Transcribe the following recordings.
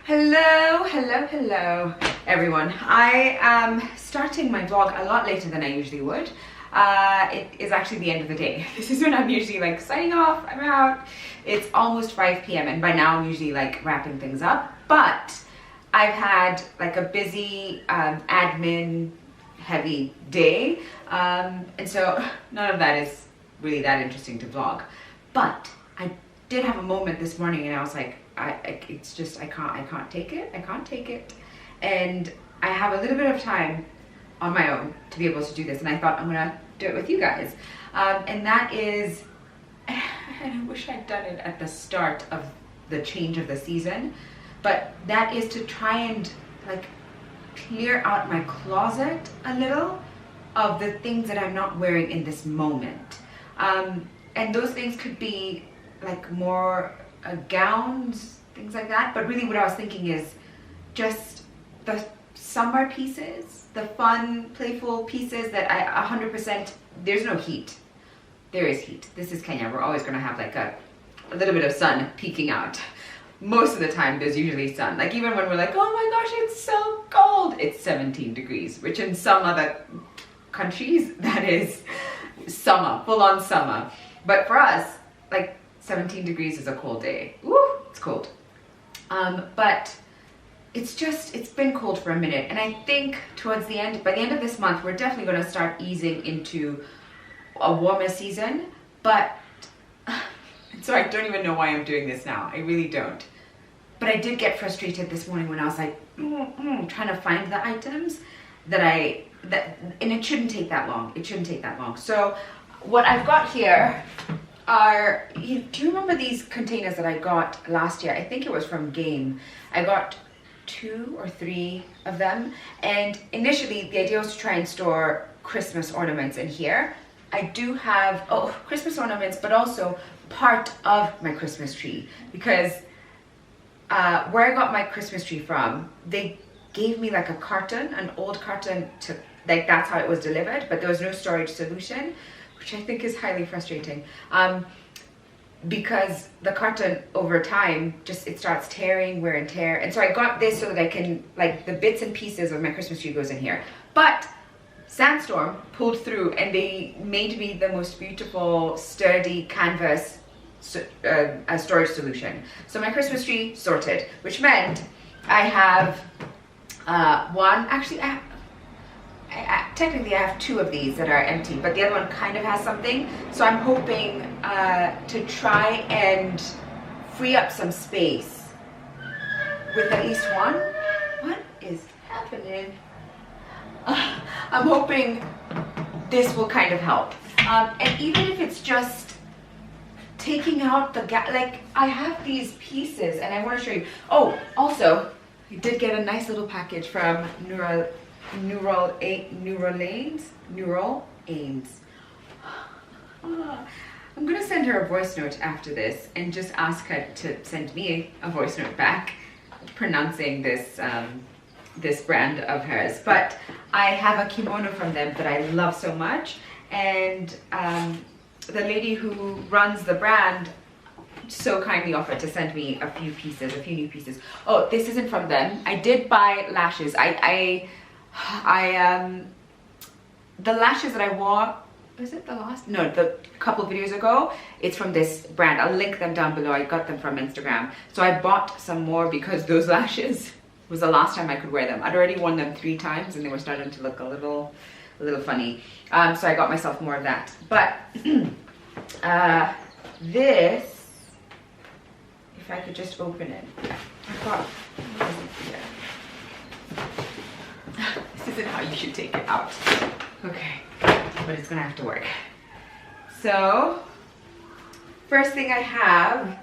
Hello, everyone. I am starting my vlog a lot later than I usually would. It is actually the end of the day. This is when I'm usually like signing off, I'm out. It's almost 5 p.m. and by now I'm usually like wrapping things up. But I've had like a busy admin heavy day. And so none of that is really that interesting to vlog. But I did have a moment this morning and I was like, I can't take it. And I have a little bit of time on my own to be able to do this, and I thought I'm gonna do it with you guys. And that is, and I wish I'd done it at the start of the change of the season, but that is to try and like clear out my closet a little of the things that I'm not wearing in this moment. And those things could be like more gowns, things like that, but really what I was thinking is just the summer pieces, the fun, playful pieces that I 100%, there's no heat. There is heat. This is Kenya. We're always going to have like a little bit of sun peeking out. Most of the time there's usually sun. Like even when we're like, oh my gosh, it's so cold, it's 17 degrees, which in some other countries that is summer, full on summer. But for us, like 17 degrees is a cold day. Woo, it's cold. But it's been cold for a minute. And I think towards the end, by the end of this month, we're definitely going to start easing into a warmer season. But, so I don't even know why I'm doing this now. I really don't. But I did get frustrated this morning when I was like, trying to find the items and it shouldn't take that long. It shouldn't take that long. So what I've got here are, do you remember these containers that I got last year? I think it was from Game. I got 2 or 3 of them, and initially the idea was to try and store Christmas ornaments in here. I do have Christmas ornaments, but also part of my Christmas tree, because where I got my Christmas tree from, they gave me like a carton, an old carton, to like that's how it was delivered, but there was no storage solution, which I think is highly frustrating, because the carton over time it starts tearing, wear and tear. And so I got this so that I can, like, the bits and pieces of my Christmas tree goes in here. But Sandstorm pulled through and they made me the most beautiful sturdy canvas storage solution. So my Christmas tree sorted, which meant I have one, actually technically I have 2 of these that are empty, but the other one kind of has something. So I'm hoping to try and free up some space with at least one. What is happening? I'm hoping this will kind of help. And even if it's just taking out the gap, like I have these pieces and I want to show you. Oh, also, I did get a nice little package from Nural Ains. I'm gonna send her a voice note after this and just ask her to send me a voice note back pronouncing this this brand of hers. But I have a kimono from them that I love so much, and the lady who runs the brand so kindly offered to send me a few new pieces. Oh, this isn't from them. I did buy lashes. The lashes that I wore, was it the last? No, the couple videos ago, it's from this brand. I'll link them down below. I got them from Instagram. So I bought some more because those lashes was the last time I could wear them. I'd already worn them 3 times and they were starting to look a little funny. So I got myself more of that. But this, if I could just open it. I thought, this isn't how you should take it out. Okay, but it's gonna have to work. So, first thing I have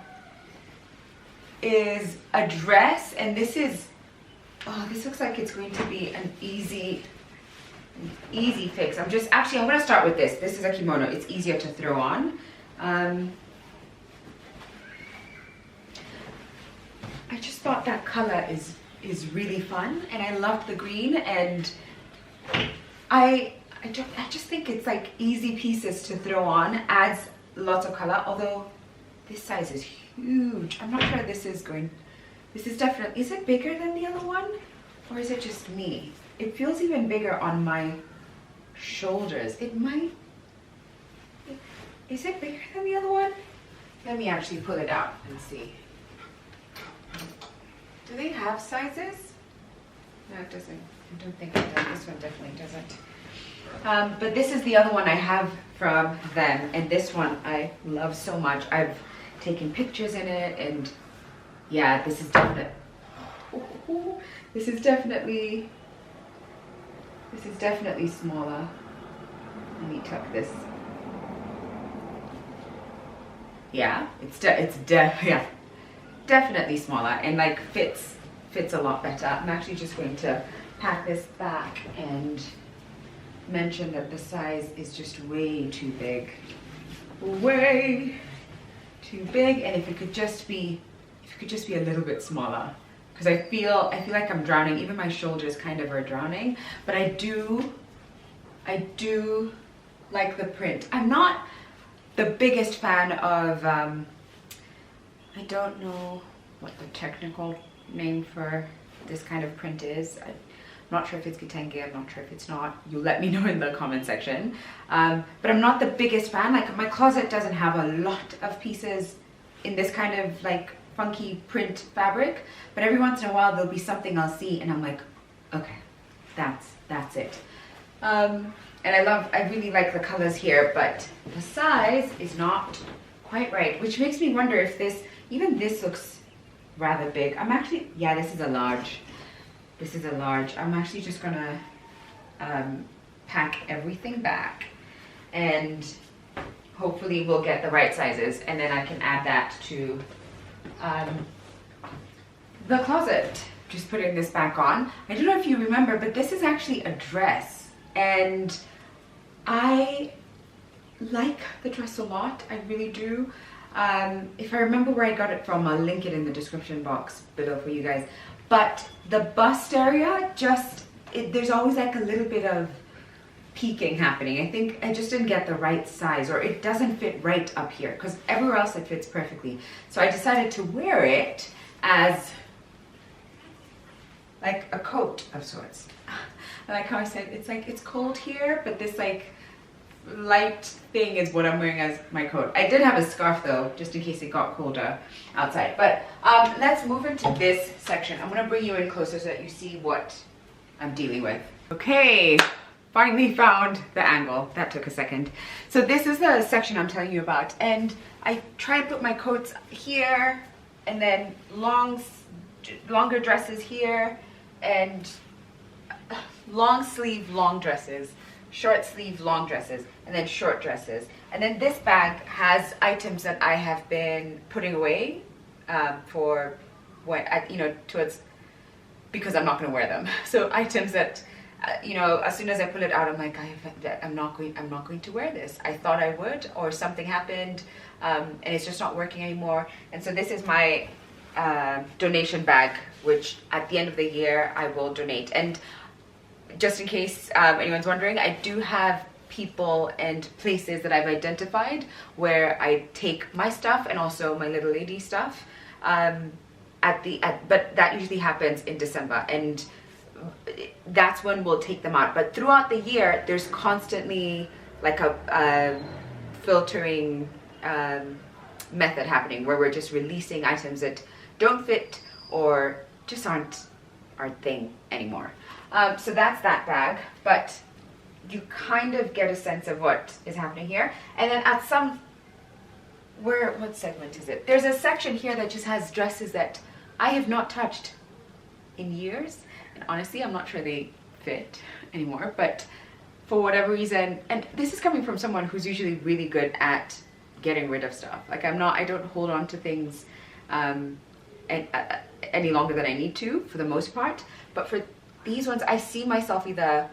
is a dress, and this is, this looks like it's going to be an easy fix. I'm gonna start with this. This is a kimono. It's easier to throw on. I just thought that color is really fun, and I love the green, and I just think it's like easy pieces to throw on, adds lots of color, although this size is huge. I'm not sure this is going This is definitely, is it bigger than the other one? Or is it just me? It feels even bigger on my shoulders. It might, is it bigger than the other one? Let me actually pull it out and see. Do they have sizes? No, it doesn't. I don't think it does. This one definitely doesn't. But this is the other one I have from them, and this one I love so much. I've taken pictures in it, and yeah, this is definitely, this is definitely smaller. Let me tuck this. Yeah, yeah, definitely smaller, and like fits a lot better. I'm actually just going to pack this back and mention that the size is just way too big. Way too big, and if it could just be a little bit smaller, because I feel like I'm drowning. Even my shoulders kind of are drowning, but I do like the print. I'm not the biggest fan of I don't know what the technical name for this kind of print is. I'm not sure if it's kitenge, I'm not sure if it's not. You let me know in the comment section. But I'm not the biggest fan. Like, my closet doesn't have a lot of pieces in this kind of like funky print fabric, but every once in a while there'll be something I'll see and I'm like, okay, that's it. And I really like the colors here, but the size is not quite right, which makes me wonder if even this looks rather big. I'm actually, yeah, this is a large. This is a large. I'm actually just gonna pack everything back, and hopefully we'll get the right sizes, and then I can add that to the closet. Just putting this back on. I don't know if you remember, but this is actually a dress, and I like the dress a lot. I really do. If I remember where I got it from, I'll link it in the description box below for you guys. But the bust area, there's always like a little bit of peaking happening. I think I just didn't get the right size, or it doesn't fit right up here, because everywhere else it fits perfectly. So I decided to wear it as like a coat of sorts. I like how I said it's cold here, but this like light thing is what I'm wearing as my coat. I did have a scarf though, just in case it got colder outside. But let's move into this section. I'm gonna bring you in closer so that you see what I'm dealing with. Okay, finally found the angle. That took a second. So this is the section I'm telling you about, and I try and put my coats here, and then longer dresses here, and long sleeve long dresses, short sleeve long dresses, and then short dresses. And then this bag has items that I have been putting away for when, because I'm not going to wear them. So items that as soon as I pull it out, I'm like, I'm not going to wear this. I thought I would, or something happened, and it's just not working anymore. And so this is my donation bag, which at the end of the year I will donate. And just in case anyone's wondering, I do have people and places that I've identified where I take my stuff and also my little lady stuff. But that usually happens in December, and that's when we'll take them out. But throughout the year, there's constantly like a filtering method happening, where we're just releasing items that don't fit or just aren't our thing anymore. So that's that bag, but you kind of get a sense of what is happening here. And then at what segment is it? There's a section here that just has dresses that I have not touched in years. And honestly, I'm not sure they fit anymore, but for whatever reason, and this is coming from someone who's usually really good at getting rid of stuff. Like I don't hold on to things any longer than I need to, for the most part. But for these ones, I see myself either,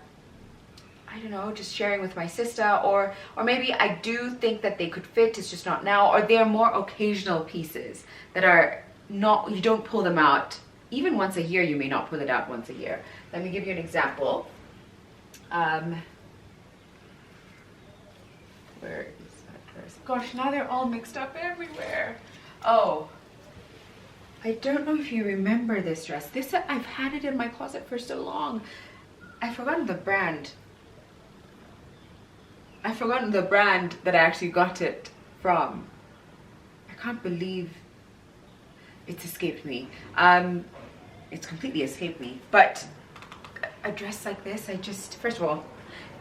I don't know, just sharing with my sister, or maybe I do think that they could fit, it's just not now, or they're more occasional pieces that are not, you don't pull them out. Even once a year, you may not pull it out once a year. Let me give you an example. Where is that first? Gosh, now they're all mixed up everywhere. Oh, I don't know if you remember this dress. This, I've had it in my closet for so long. I've forgotten the brand. I've forgotten the brand that I actually got it from. I can't believe it's escaped me. It's completely escaped me. But a dress like this, I just, first of all,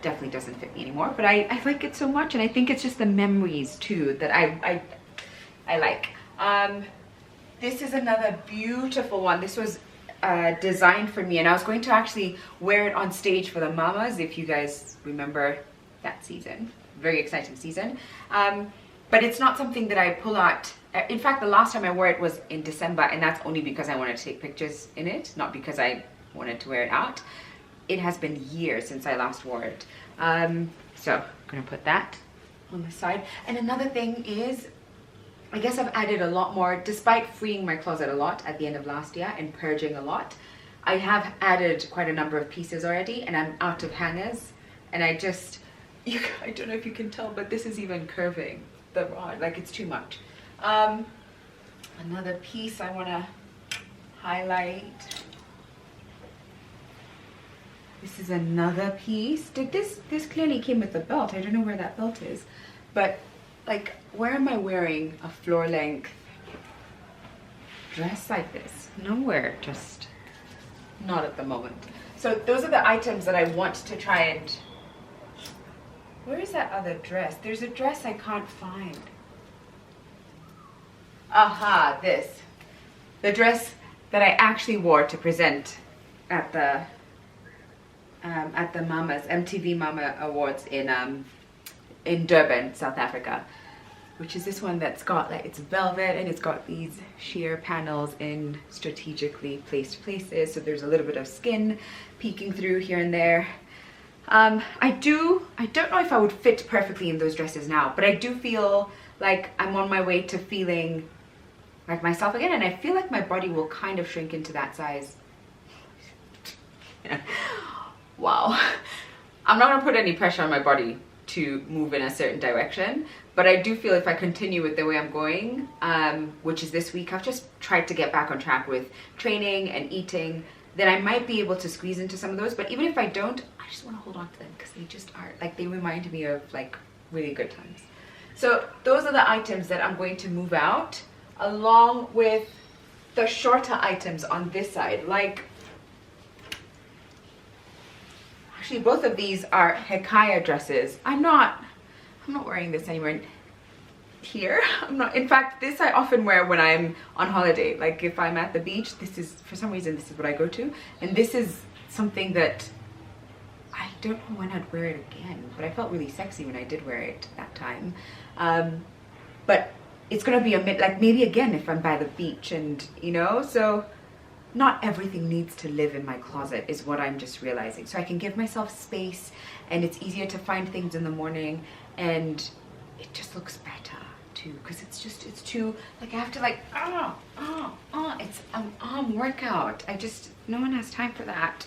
definitely doesn't fit me anymore. But I like it so much, and I think it's just the memories too that I like. This is another beautiful one. This was designed for me, and I was going to actually wear it on stage for the Mamas, if you guys remember that season. Very exciting season. But it's not something that I pull out. In fact, the last time I wore it was in December, and that's only because I wanted to take pictures in it, not because I wanted to wear it out. It has been years since I last wore it. So I'm gonna put that on the side. And another thing is, I guess I've added a lot more, despite freeing my closet a lot at the end of last year and purging a lot. I have added quite a number of pieces already, and I'm out of hangers. And I just, I don't know if you can tell, but this is even curving the rod, like it's too much. Another piece I wanna highlight. This is another piece. This clearly came with the belt. I don't know where that belt is, but like, where am I wearing a floor length dress like this? Nowhere, just not at the moment. So those are the items that I want to try and, where is that other dress? There's a dress I can't find. Aha, this. The dress that I actually wore to present at the Mamas, MTV Mama Awards in Durban, South Africa, which is this one that's got, like, it's velvet and it's got these sheer panels in strategically placed places, so there's a little bit of skin peeking through here and there. I don't know if I would fit perfectly in those dresses now, but I do feel like I'm on my way to feeling like myself again, and I feel like my body will kind of shrink into that size. Wow. I'm not gonna put any pressure on my body to move in a certain direction, but I do feel if I continue with the way I'm going, which is this week, I've just tried to get back on track with training and eating, then I might be able to squeeze into some of those. But even if I don't, I just want to hold on to them because they just are, like, they remind me of like really good times. So those are the items that I'm going to move out, along with the shorter items on this side. Like, actually both of these are Hekaya dresses. I'm not wearing this anywhere here. In fact, this I often wear when I'm on holiday. Like if I'm at the beach, this is, for some reason, this is what I go to. And this is something that I don't know when I'd wear it again, but I felt really sexy when I did wear it that time. But it's gonna be like maybe again if I'm by the beach, and you know, so not everything needs to live in my closet is what I'm just realizing. So I can give myself space, and it's easier to find things in the morning, and it just looks better too, because it's too, like, I have to like, it's an arm workout. No one has time for that.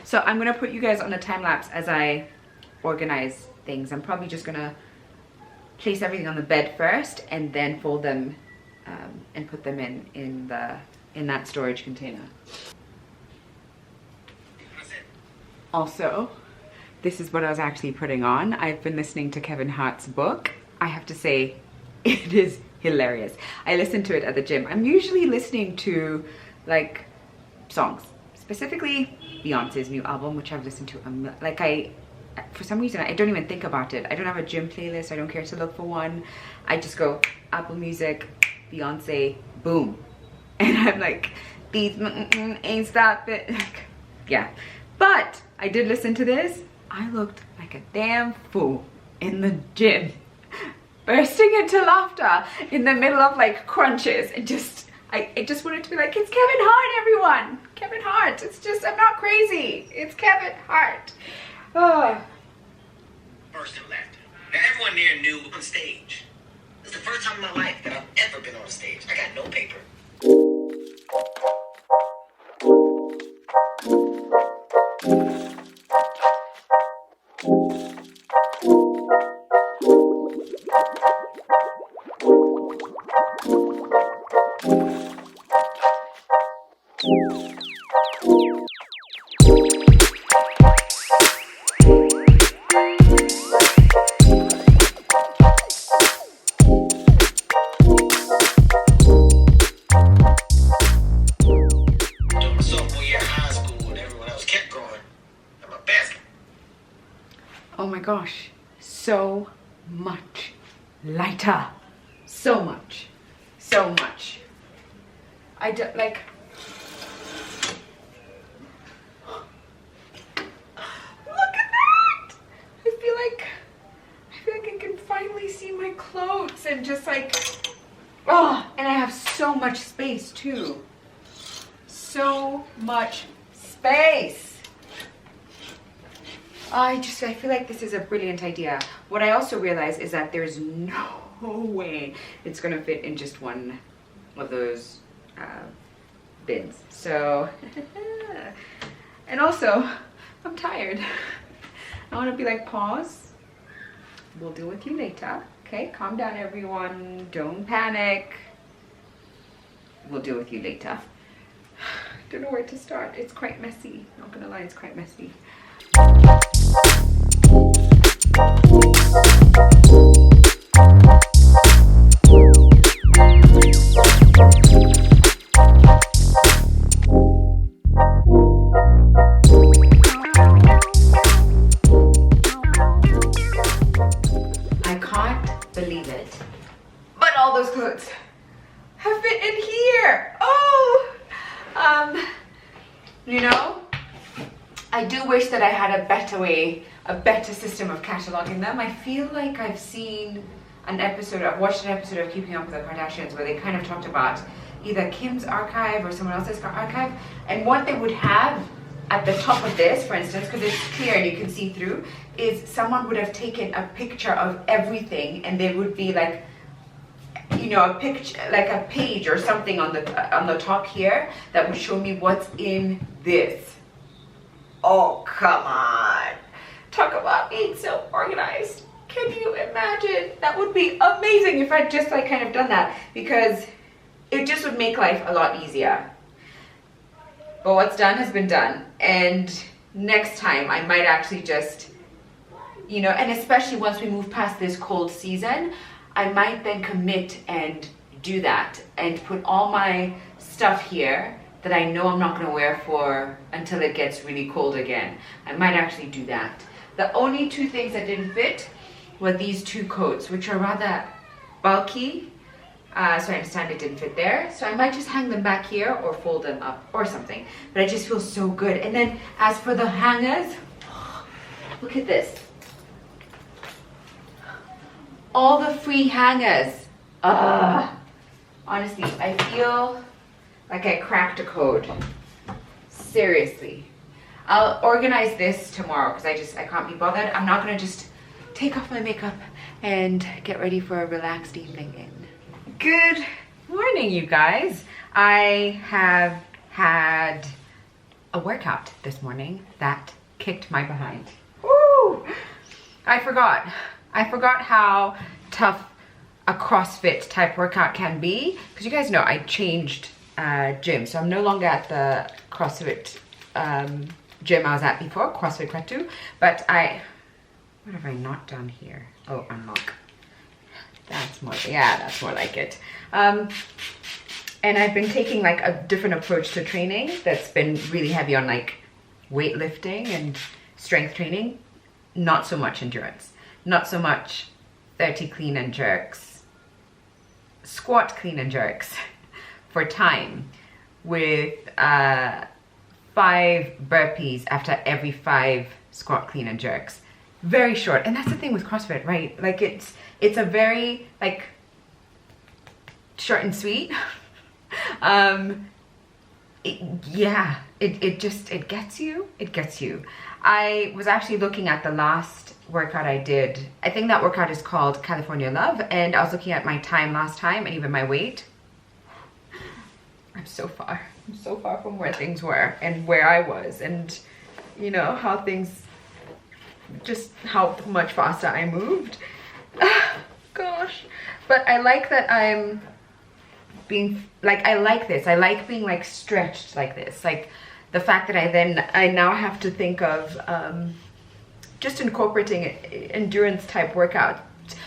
So I'm gonna put you guys on a time lapse as I organize things. I'm probably just gonna place everything on the bed first and then fold them and put them in that storage container. Also, this is what I was actually putting on. I've been listening to Kevin Hart's book. I have to say, it is hilarious. I listen to it at the gym. I'm usually listening to like songs, specifically Beyonce's new album, which I've listened to. For some reason, I don't even think about it. I don't have a gym playlist. I don't care to look for one. I just go Apple Music, Beyonce, boom. And I'm like, these ain't stop it. Yeah. But I did listen to this. I looked like a damn fool in the gym, bursting into laughter in the middle of like crunches, and I just wanted to be like, it's Kevin Hart, everyone. Kevin Hart. It's just, I'm not crazy. It's Kevin Hart. Oh. Burst in laughter. Now everyone there knew on stage. This is the first time in my life that I've ever been on stage. I got no paper. Oh my gosh, so much lighter. So much. So much. I don't like. Look at that! I feel like I can finally see my clothes and just like, oh, and I have so much space too. So much space. I feel like this is a brilliant idea. What I also realize is that there's no way it's gonna fit in just one of those bins. So, and also, I'm tired. I wanna be like, pause. We'll deal with you later. Okay, calm down everyone. Don't panic. We'll deal with you later. Don't know where to start. It's quite messy. Not gonna lie, it's quite messy. I can't believe it, but all those clothes have fit in here. Oh, you know, I do wish that I had a better way, a better system of cataloging them. I feel like I've seen an episode, I've watched an episode of Keeping Up with the Kardashians where they kind of talked about either Kim's archive or someone else's archive, and what they would have at the top of this, for instance, because it's clear and you can see through, is someone would have taken a picture of everything, and there would be like, you know, a picture, like a page or something on the top here that would show me what's in this. Oh, come on. Talk about being so organized. Can you imagine? That would be amazing if I'd just like kind of done that, because it just would make life a lot easier. But what's done has been done. And next time I might actually just, you know, and especially once we move past this cold season, I might then commit and do that and put all my stuff here that I know I'm not going to wear for until it gets really cold again. I might actually do that. The only two things that didn't fit were these two coats, which are rather bulky. So I understand it didn't fit there. So I might just hang them back here or fold them up or something. But it just feels so good. And then as for the hangers, look at this. All the free hangers. Honestly, I feel like I cracked a code. Seriously. I'll organize this tomorrow because I can't be bothered. I'm not gonna just take off my makeup and get ready for a relaxed evening in. Good morning, you guys. I have had a workout this morning that kicked my behind. Woo! I forgot how tough a CrossFit type workout can be, because you guys know I changed gym, so I'm no longer at the CrossFit gym I was at before, CrossFit Cretu, but what have I not done here? Oh, unlock. That's more like it. And I've been taking like a different approach to training that's been really heavy on like weightlifting and strength training, not so much endurance, not so much 30 clean and jerks, squat clean and jerks for time with 5 burpees after every 5 squat clean and jerks. Very short. And that's the thing with CrossFit, right? Like it's a very like short and sweet. It gets you. It gets you. I was actually looking at the last workout I did. I think that workout is called California Love, and I was looking at my time last time and even my weight. I'm so far from where things were and where I was, and you know how things, just how much faster I moved. Gosh. But I like that I'm being like, I like this. I like being like stretched like this. Like the fact that I now have to think of just incorporating endurance type workout.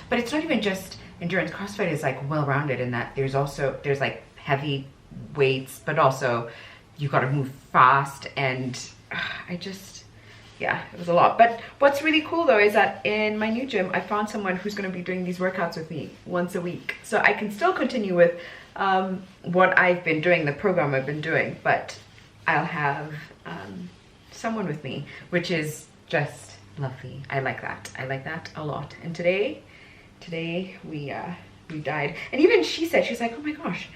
But it's not even just endurance. CrossFit is like well-rounded in that there's like heavy weights, but also you got to move fast, and yeah, it was a lot. But what's really cool though is that in my new gym, I found someone who's going to be doing these workouts with me once a week. So I can still continue with what I've been doing, the program I've been doing, but I'll have someone with me, which is just lovely. I like that. I like that a lot. And today we died. And even she said, she's like, oh my gosh,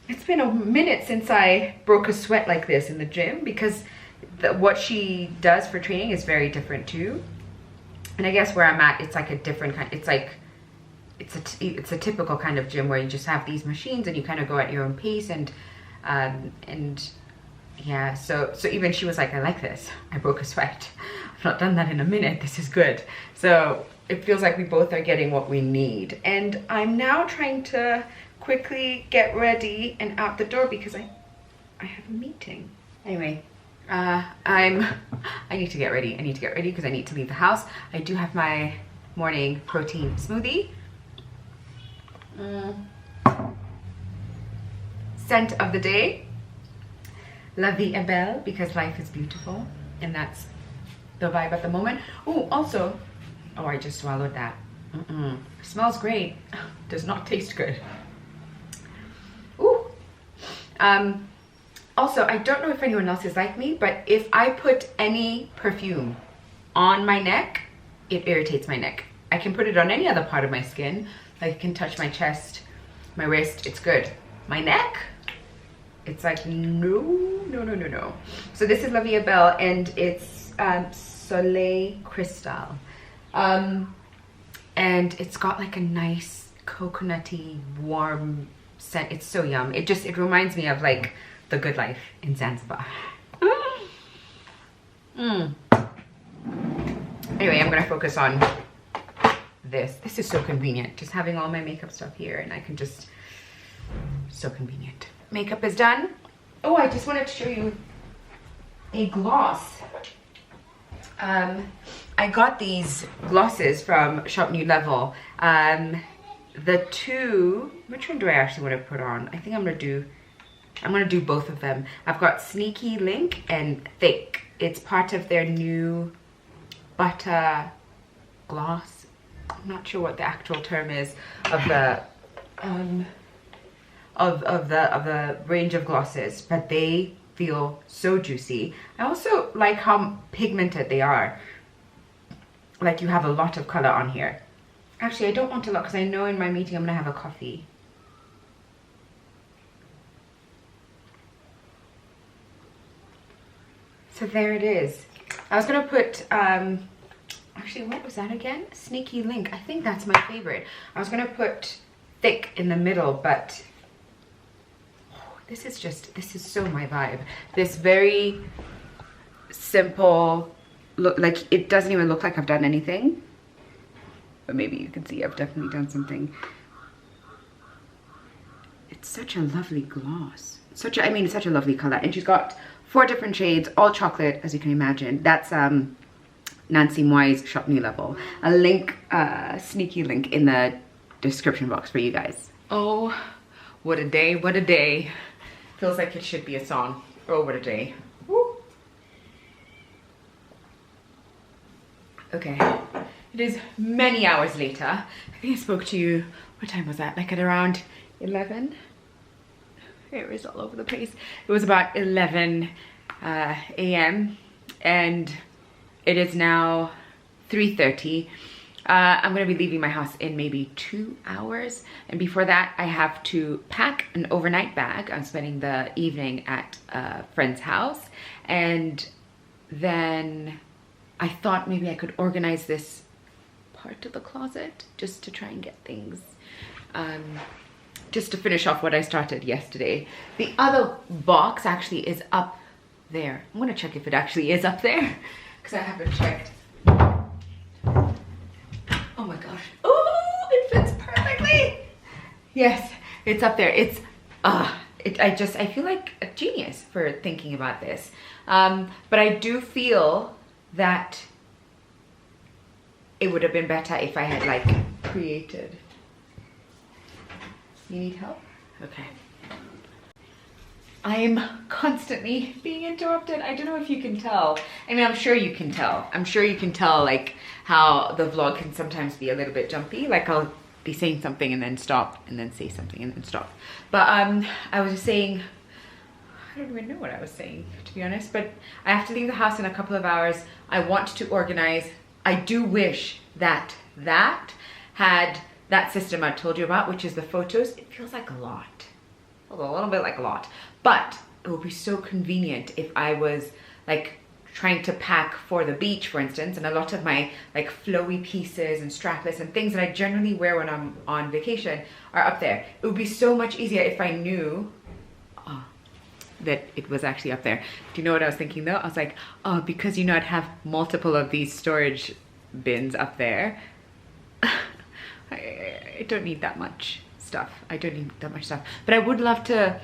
it's been a minute since I broke a sweat like this in the gym, because what she does for training is very different too. And I guess where I'm at, it's like a different kind, it's like, it's a typical kind of gym where you just have these machines and you kind of go at your own pace, and yeah, so even she was like, I like this. I broke a sweat. I've not done that in a minute. This is good. So it feels like we both are getting what we need. And I'm now trying to quickly get ready and out the door because I have a meeting. Anyway, I need to get ready. I need to get ready because I need to leave the house. I do have my morning protein smoothie. Scent of the day. La vie est belle, because life is beautiful, and that's the vibe at the moment. Oh, also, oh, I just swallowed that. Smells great. Does not taste good. Ooh. Also, I don't know if anyone else is like me, but if I put any perfume on my neck, it irritates my neck. I can put it on any other part of my skin. Like I can touch my chest, my wrist, it's good. My neck, it's like, no. So this is La Vie est Belle, and it's Soleil Crystal. And it's got like a nice coconutty, warm scent. It's so yum. It reminds me of like the good life in Zanzibar. Anyway, I'm gonna focus on this. This is so convenient. Just having all my makeup stuff here, and I can just, so convenient. Makeup is done. Oh, I just wanted to show you a gloss. I got these glosses from Shop New Level. The two, which one do I actually want to put on? I think I'm gonna do both of them. I've got Sneaky Link and Thick. It's part of their new butter gloss. I'm not sure what the actual term is of the of the range of glosses, but they feel so juicy. I also like how pigmented they are. Like you have a lot of color on here. Actually, I don't want a lot because I know in my meeting I'm gonna have a coffee. So there it is. I was gonna put actually, what was that again? Sneaky Link. I think that's my favorite. I was gonna put Thick in the middle, but this is so my vibe. This very simple look, like it doesn't even look like I've done anything, but maybe you can see I've definitely done something. It's such a lovely gloss. Such a lovely color. And she's got 4 different shades, all chocolate, as you can imagine. That's Nancy Moy's Shop New Level. A link, sneaky link in the description box for you guys. Oh, what a day, what a day. Feels like it should be a song. Oh, what a day. Woo. Okay, it is many hours later. I think I spoke to you, what time was that? Like at around 11? Hair is all over the place. It was about 11 a.m. and it is now 3:30. I'm gonna be leaving my house in maybe 2 hours, and before that I have to pack an overnight bag. I'm spending the evening at a friend's house, and then I thought maybe I could organize this part of the closet just to try and get things, just to finish off what I started yesterday. The other box actually is up there. I'm gonna check if it actually is up there because I haven't checked. Oh my gosh. Oh, it fits perfectly. Yes, it's up there. It's I feel like a genius for thinking about this. But I do feel that it would have been better if I had like created. You need help? Okay. I'm constantly being interrupted. I don't know if you can tell. I mean, I'm sure you can tell. I'm sure you can tell like how the vlog can sometimes be a little bit jumpy. Like I'll be saying something and then stop and then say something and then stop. But I was just saying, I don't even know what I was saying, to be honest, but I have to leave the house in a couple of hours. I want to organize. I do wish that had that system I told you about, which is the photos. It feels like a lot, a little bit like a lot, but it would be so convenient if I was like trying to pack for the beach, for instance, and a lot of my like flowy pieces and strapless and things that I generally wear when I'm on vacation are up there. It would be so much easier if I knew that it was actually up there. Do you know what I was thinking though? I was like, oh, because you know I'd have multiple of these storage bins up there. I don't need that much stuff. I don't need that much stuff. But I would love to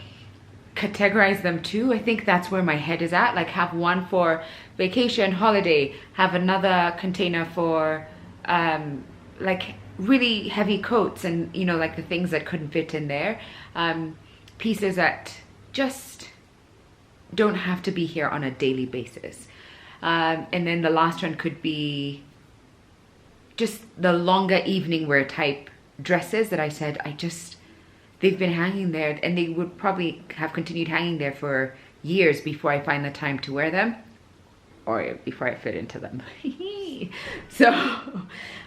categorize them too. I think that's where my head is at. Like have one for vacation, holiday, have another container for like really heavy coats and you know like the things that couldn't fit in there. Pieces that just don't have to be here on a daily basis. And then the last one could be just the longer evening wear type dresses that I said they've been hanging there and they would probably have continued hanging there for years before I find the time to wear them or before I fit into them. So,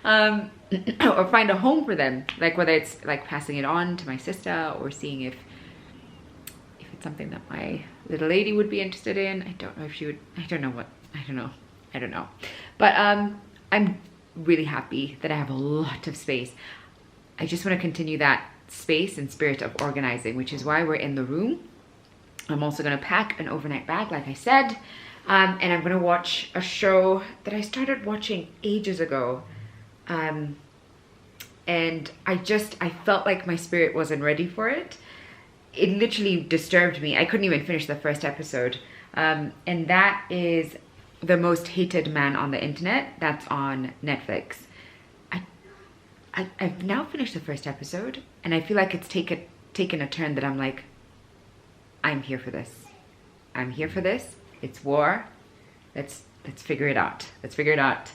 or find a home for them, like whether it's like passing it on to my sister or seeing if it's something that my little lady would be interested in. I don't know if she would, I don't know. But I'm really happy that I have a lot of space. I just want to continue that space and spirit of organizing, which is why we're in the room. I'm also going to pack an overnight bag, like I said, and I'm going to watch a show that I started watching ages ago, and I felt like my spirit wasn't ready for it. It literally disturbed me. I couldn't even finish the first episode, and that is The Most Hated Man on the Internet. That's on Netflix. I've now finished the first episode and I feel like it's taken a turn that I'm like, I'm here for this. I'm here for this. It's war. Let's figure it out. Let's figure it out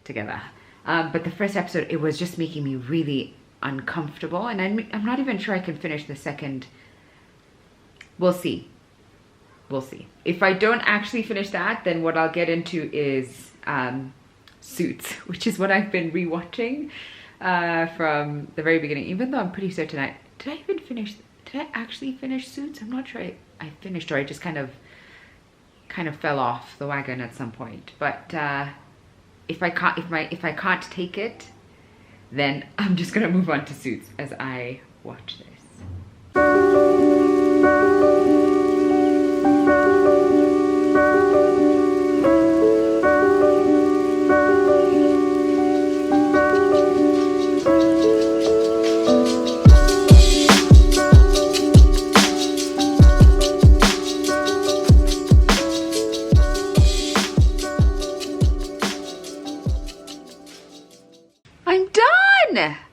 together. But the first episode, it was just making me really uncomfortable and I'm not even sure I can finish the second. We'll see. We'll see. If I don't actually finish that, then what I'll get into is Suits, which is what I've been rewatching from the very beginning, even though I'm pretty certain did I actually finish Suits? I'm not sure I finished, or I just kind of fell off the wagon at some point. But if I can't take it, then I'm just gonna move on to Suits as I watch this.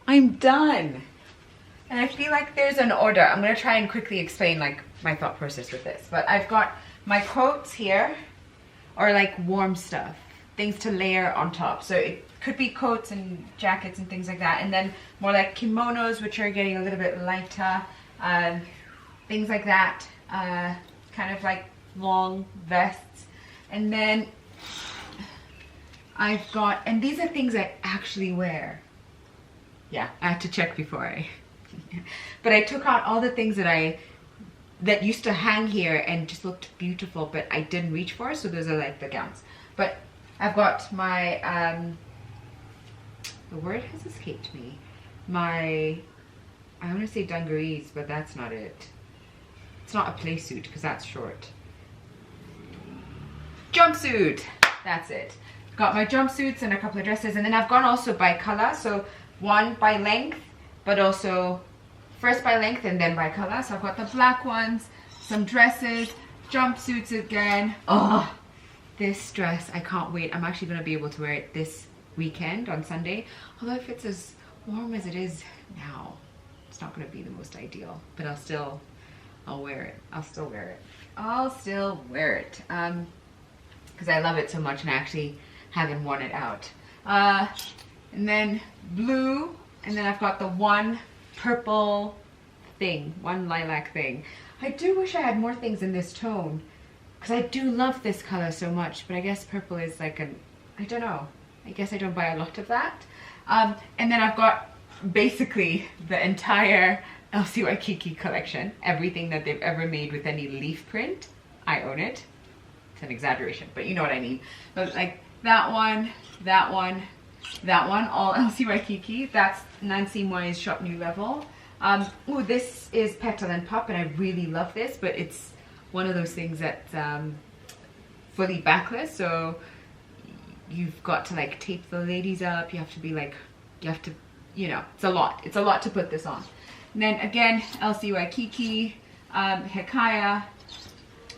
I'm done. And I feel like there's an order. I'm going to try and quickly explain like my thought process with this. But I've got my coats here, or like warm stuff, things to layer on top. So it could be coats and jackets and things like that. And then more like kimonos, which are getting a little bit lighter. Things like that. Kind of like long vests. And then I've got, and these are things I actually wear. Yeah, I had to check before but I took out all the things that used to hang here and just looked beautiful, but I didn't reach for, so those are like the gowns. But I've got my, the word has escaped me. I want to say dungarees, but that's not it. It's not a play suit because that's short. Jumpsuit, that's it. Got my jumpsuits and a couple of dresses, and then I've gone also by color, so one by length, but also first by length and then by color. So I've got the black ones, some dresses, jumpsuits again. Oh, this dress, I can't wait. I'm actually going to be able to wear it this weekend on Sunday. Although if it's as warm as it is now, it's not going to be the most ideal. But I'll wear it. I'll still wear it. I'll still wear it. Because I love it so much and I actually haven't worn it out. And then blue. And then I've got the one purple thing, one lilac thing. I do wish I had more things in this tone because I do love this color so much, but I guess purple is like I don't know. I guess I don't buy a lot of that. And then I've got basically the entire Elsie Waikiki collection. Everything that they've ever made with any leaf print, I own it. It's an exaggeration, but you know what I mean. But like that one, that one, that one, all Elsie Waikiki. That's Nancy Moy's Shop New Level. Oh, this is Petal and Pup, and I really love this, but it's one of those things that's fully backless, so you've got to like tape the ladies up. You have to be like, you have to, you know, it's a lot. It's a lot to put this on. And then again, Elsie Waikiki, Hekaya,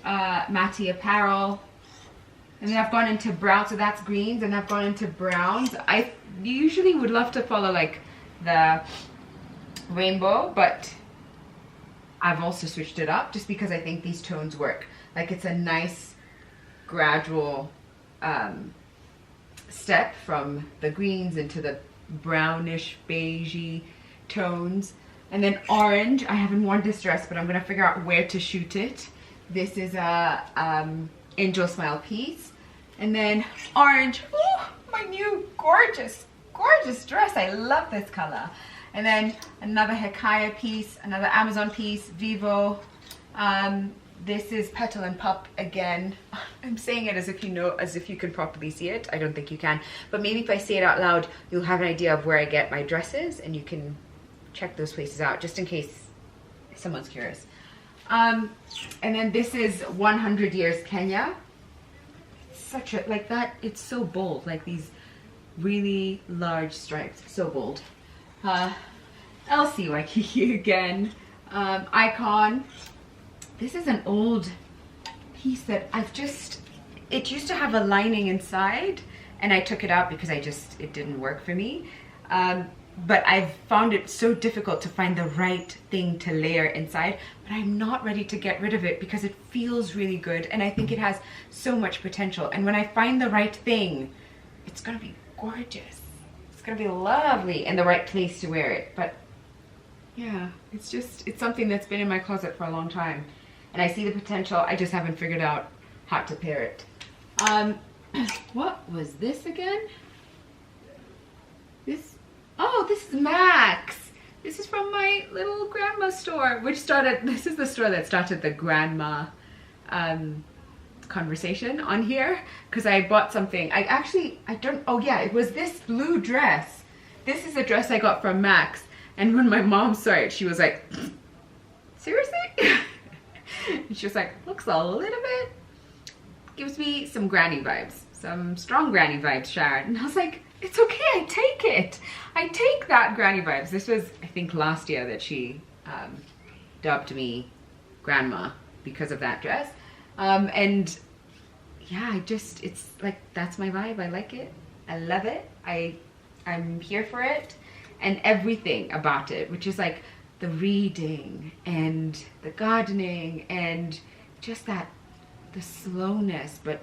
Matty Apparel. And then I've gone into brown, so that's greens, and I've gone into browns. I usually would love to follow like the rainbow, but I've also switched it up just because I think these tones work. Like it's a nice gradual step from the greens into the brownish beigey tones. And then orange, I haven't worn this dress, but I'm gonna figure out where to shoot it. This is a Angel Smile piece. And then orange, oh, my new gorgeous, gorgeous dress. I love this color. And then another Hekaya piece, another Amazon piece, Vivo. This is Petal and Pup again. I'm saying it as if you know, as if you can properly see it. I don't think you can. But maybe if I say it out loud, you'll have an idea of where I get my dresses and you can check those places out just in case someone's curious. And then this is 100 Years Kenya. Such a, like that, it's so bold, like these really large stripes, so bold. Elsie Waikiki again, Icon. This is an old piece that I've just, it used to have a lining inside and I took it out because it didn't work for me. But I've found it so difficult to find the right thing to layer inside, but I'm not ready to get rid of it because it feels really good and I think it has so much potential. And when I find the right thing, it's gonna be gorgeous. It's gonna be lovely and the right place to wear it. But yeah, it's something that's been in my closet for a long time. And I see the potential, I just haven't figured out how to pair it. What was this again? Oh, this is Max. This is from my little grandma store, which started, this is the store that started the grandma conversation on here, because I bought something. Oh yeah, it was this blue dress. This is a dress I got from Max, and when my mom saw it, she was like, seriously? And she was like, looks a little bit, gives me some granny vibes, some strong granny vibes, Sharon. And I was like, it's okay, I take it. I take that granny vibes. This was, I think, last year that she dubbed me grandma because of that dress. And yeah, it's like, that's my vibe. I like it. I love it. I'm here for it. And everything about it, which is like the reading and the gardening and just that, the slowness, but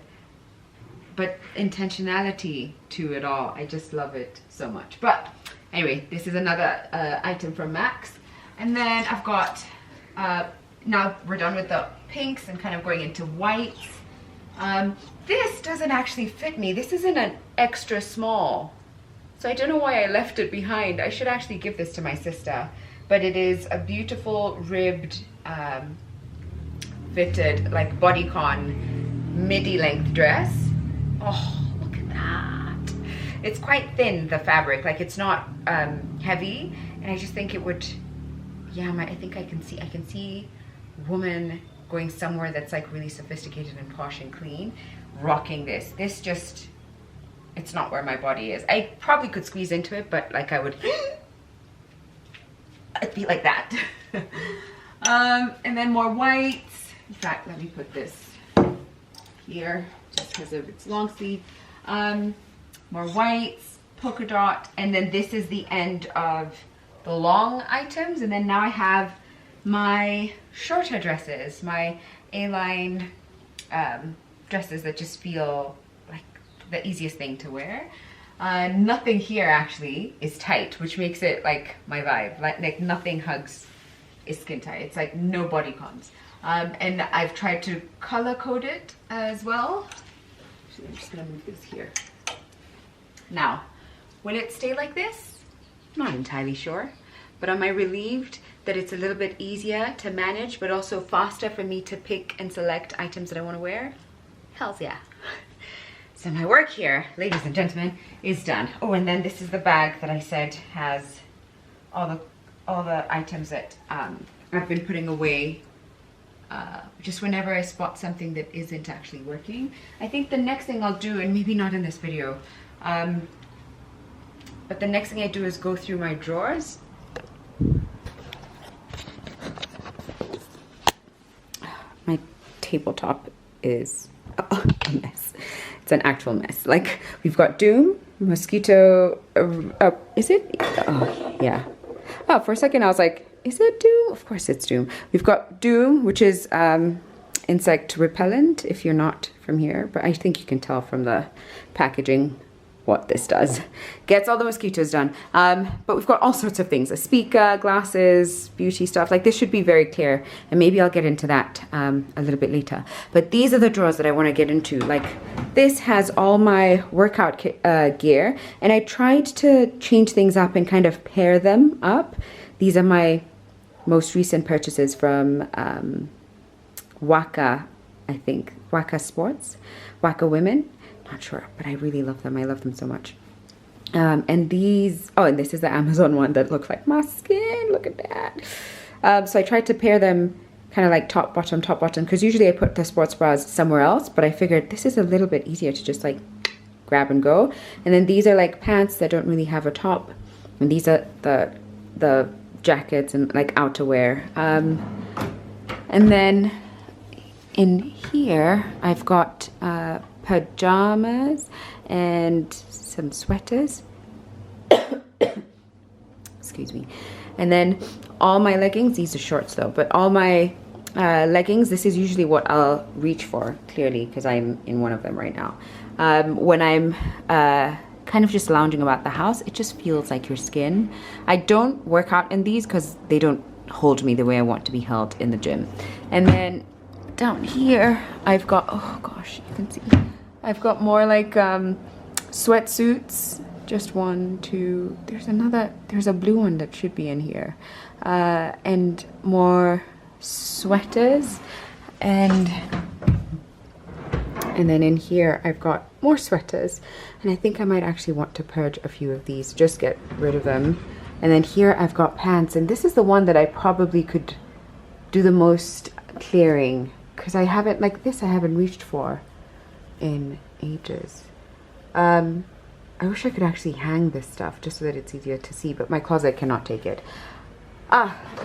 intentionality to it all. I just love it so much. But anyway, this is another item from Max. And then I've got, now we're done with the pinks and kind of going into whites. This doesn't actually fit me. This isn't an extra small. So I don't know why I left it behind. I should actually give this to my sister. But it is a beautiful ribbed, fitted, like bodycon midi length dress. Oh, look at that. It's quite thin, the fabric, like it's not heavy, and I just think it would, yeah, I think I can see woman going somewhere that's like really sophisticated and posh and clean, rocking this. This just, it's not where my body is. I probably could squeeze into it, but like I would, It'd be like that. And then more whites. In fact, let me put this here just because of its long sleeve. More whites, polka dot, and then this is the end of the long items. And then now I have my shorter dresses, my A-line dresses that just feel like the easiest thing to wear. Nothing here actually is tight, which makes it like my vibe. Like nothing hugs is skin tight. It's like no bodycons. And I've tried to color code it as well. Actually, I'm just gonna move this here. Now, will it stay like this? Not entirely sure, but am I relieved that it's a little bit easier to manage, but also faster for me to pick and select items that I want to wear? Hells yeah. So my work here, ladies and gentlemen, is done. Oh, and then this is the bag that I said has all the items that I've been putting away just whenever I spot something that isn't actually working. I think the next thing I'll do, and maybe not in this video, but the next thing I do is go through my drawers. My tabletop is a mess. It's an actual mess. Like, we've got Doom, mosquito, is it? Oh, yeah. Oh, for a second I was like, is it Doom? Of course it's Doom. We've got Doom, which is insect repellent, if you're not from here, but I think you can tell from the packaging what this does. Gets all the mosquitoes done. But we've got all sorts of things, a speaker, glasses, beauty stuff. Like, this should be very clear, and maybe I'll get into that a little bit later. But these are the drawers that I want to get into. Like, this has all my workout gear, and I tried to change things up and kind of pair them up. These are my most recent purchases from Waka, I think, Waka Sports, Waka Women. Not sure, but I really love them. I love them so much. And these, oh, and this is the Amazon one that looks like my skin. Look at that. So I tried to pair them kind of like top, bottom, because usually I put the sports bras somewhere else, but I figured this is a little bit easier to just like grab and go. And then these are like pants that don't really have a top. And these are the jackets and like outerwear. And then in here, I've got pajamas and some sweaters. Excuse me. And then all my leggings, these are shorts though, but all my leggings, this is usually what I'll reach for, clearly, because I'm in one of them right now. When I'm kind of just lounging about the house, it just feels like your skin. I don't work out in these because they don't hold me the way I want to be held in the gym. And then down here, I've got, oh gosh, you can see, I've got more like sweatsuits. Just one, two, there's a blue one that should be in here. And more sweaters. And then in here, I've got more sweaters. And I think I might actually want to purge a few of these, just get rid of them. And then here I've got pants. And this is the one that I probably could do the most clearing, because I haven't, like this, I haven't reached for in ages. I wish I could actually hang this stuff just so that it's easier to see, but my closet cannot take it.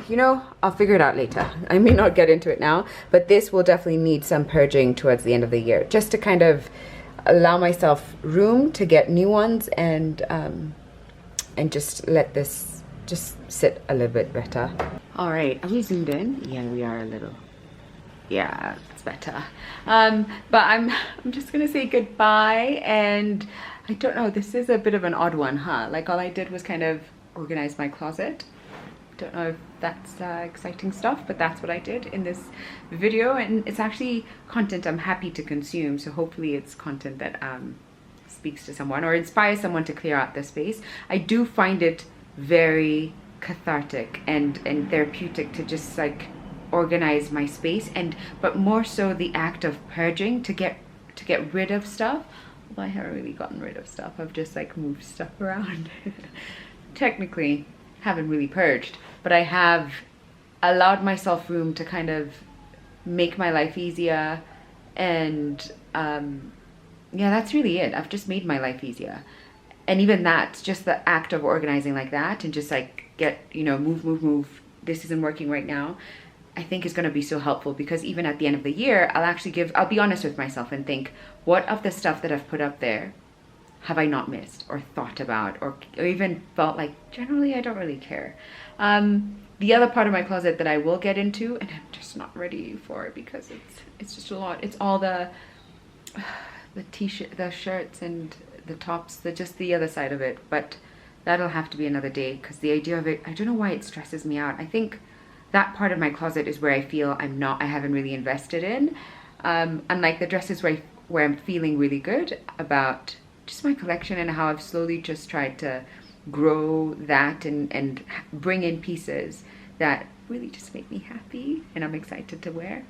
You know, I'll figure it out later. I may not get into it now, but this will definitely need some purging towards the end of the year, just to kind of allow myself room to get new ones and just let this just sit a little bit better. All right, are we zoomed in? Yeah, we are a little. Yeah, it's better. But I'm just gonna say goodbye, and I don't know, this is a bit of an odd one, huh? Like, all I did was kind of organize my closet. Don't know if that's exciting stuff, but that's what I did in this video, and it's actually content I'm happy to consume, so hopefully it's content that speaks to someone or inspires someone to clear out their space. I do find it very cathartic and therapeutic to just like organize my space, but more so the act of purging, to get rid of stuff. Well, I haven't really gotten rid of stuff. I've just like moved stuff around. Technically, haven't really purged, but I have allowed myself room to kind of make my life easier. And yeah, that's really it. I've just made my life easier. And even that, just the act of organizing like that and just like get, you know, move, this isn't working right now, I think is going to be so helpful, because even at the end of the year, I'll be honest with myself and think, what of the stuff that I've put up there have I not missed or thought about or even felt like generally I don't really care. The other part of my closet that I will get into, and I'm just not ready for it because it's just a lot. It's all the t-shirt, the shirts and the tops, just the other side of it. But that'll have to be another day, because the idea of it, I don't know why it stresses me out. I think that part of my closet is where I feel I haven't really invested in. Unlike the dresses where I'm feeling really good about just my collection and how I've slowly just tried to grow that and bring in pieces that really just make me happy and I'm excited to wear.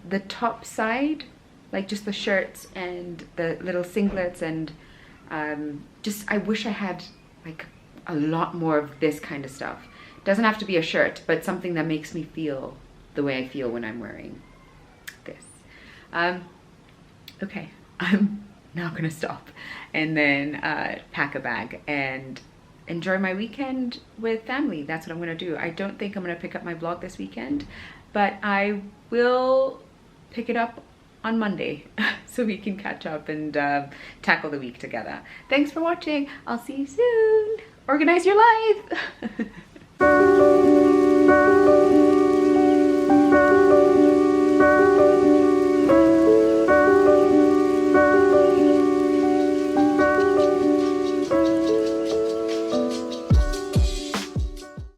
The top side, like just the shirts and the little singlets and just I wish I had like a lot more of this kind of stuff. Doesn't have to be a shirt, but something that makes me feel the way I feel when I'm wearing this. Okay, I'm now gonna stop and then pack a bag and enjoy my weekend with family. That's what I'm gonna do. I don't think I'm gonna pick up my vlog this weekend, but I will pick it up on Monday so we can catch up and tackle the week together. Thanks for watching. I'll see you soon. Organize your life.